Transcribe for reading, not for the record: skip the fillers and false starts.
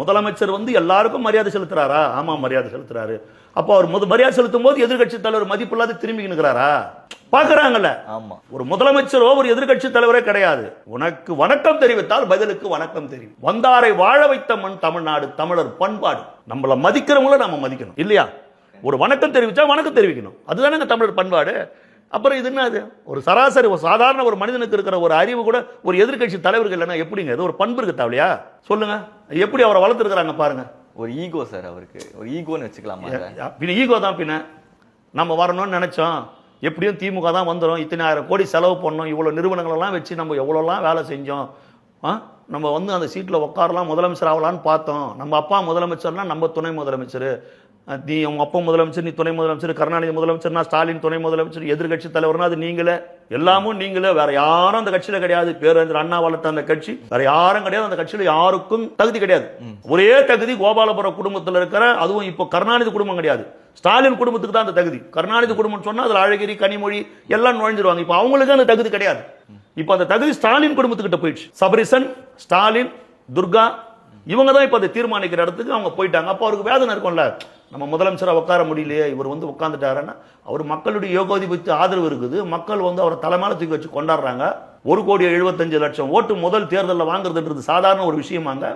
முதலமைச்சர் எல்லாருக்கும் மரியாதை செலுத்துறாரா? ஆமா, மரியாதை செலுத்துறாரு. அப்போ அவர் மரியாதை செலுத்தும் போது எதிர்கட்சி தலைவர் மதிப்பு இல்லாத திரும்பி நிற்கிறாரா? பாக்குறாங்கல்ல. ஆமா, ஒரு முதலமைச்சரோ ஒரு எதிர்கட்சி தலைவரே கிடையாது. உனக்கு வணக்கம் தெரிவித்தால் பதிலுக்கு வணக்கம் தெரியும். வந்தாரை வாழ வைத்த மண் தமிழ்நாடு, தமிழர் பண்பாடு. நம்மள மதிக்கிறவங்கள நம்ம மதிக்கணும் இல்லையா? ஒரு வணக்கம் தெரிவிச்சா வணக்கம் தெரிவிக்கணும். அதுதானே தமிழர் பண்பாடு. அப்புறம் இது என்னது? ஒரு சராசரி ஒரு சாதாரண ஒரு மனிதனுக்கு இருக்கிற ஒரு அறிவு கூட ஒரு எதிர்கட்சி தலைவர்கள் இல்லைன்னா எப்படிங்க? இது ஒரு பண்பு இருக்கு தேவையா? சொல்லுங்க. எப்படி அவரை வளர்த்துருக்கிறாங்க பாருங்க. ஒரு ஈகோ சார், அவருக்கு ஒரு ஈகோன்னு வச்சுக்கலாமா? பின்ன ஈகோ தான். பின்ன நம்ம வரணும்னு நினைச்சோம், எப்படியும் திமுக தான் வந்துடும், இத்தனை ஆயிரம் கோடி செலவு பண்ணோம், இவ்வளோ நிறுவனங்களெல்லாம் வச்சு நம்ம எவ்வளோலாம் வேலை செஞ்சோம், நம்ம அந்த சீட்டில் உட்காரலாம், முதலமைச்சர் ஆகலான்னு பார்த்தோம். நம்ம அப்பா முதலமைச்சர்னா நம்ம துணை முதலமைச்சர், நீ உங்க அப்பா முதலமைச்சர், நீ துணை முதலமைச்சர், கருணாநிதி முதலமைச்சர்னா ஸ்டாலின் துணை முதலமைச்சர், எதிர்கட்சி தலைவர்னா அது நீங்களே, எல்லாமும் நீங்களே, வேற யாரும் அந்த கட்சியில கிடையாது. பேரறிஞர் அண்ணா வளர்த்த அந்த கட்சி, வேற யாரும் கிடையாது. அந்த கட்சியில யாருக்கும் தகுதி கிடையாது. ஒரே தகுதி கோபாலபுரம் குடும்பத்தில் இருக்கிற, அதுவும் இப்போ கருணாநிதி குடும்பம் கிடையாது, ஸ்டாலின் குடும்பத்துக்கு தான் அந்த தகுதி. கருணாநிதி குடும்பம் சொன்னா அதுல அழகிரி, கனிமொழி எல்லாம் நுழைஞ்சிருவாங்க. இப்போ அவங்களுக்கு அந்த தகுதி கிடையாது. இப்போ அந்த தகுதி ஸ்டாலின் குடும்பத்துக்கிட்ட போயிடுச்சு. சபரிசன், ஸ்டாலின், துர்கா இவங்க தான் இப்போ அதை தீர்மானிக்கிற இடத்துக்கு அவங்க போயிட்டாங்க. அப்போ அவருக்கு வேதனை இருக்கும்ல, நம்ம முதலமைச்சராக உட்கார முடியலையே, இவர் உட்காந்துட்டாருன்னா. அவர் மக்களுடைய யோகாதிபத்திய ஆதரவு இருக்குது. மக்கள் அவரை தலைமையில தூக்கி வச்சு கொண்டாடுறாங்க. 1,75,00,000 ஓட்டு முதல் தேர்தலில் வாங்குறதுன்றது சாதாரண ஒரு விஷயமாங்க.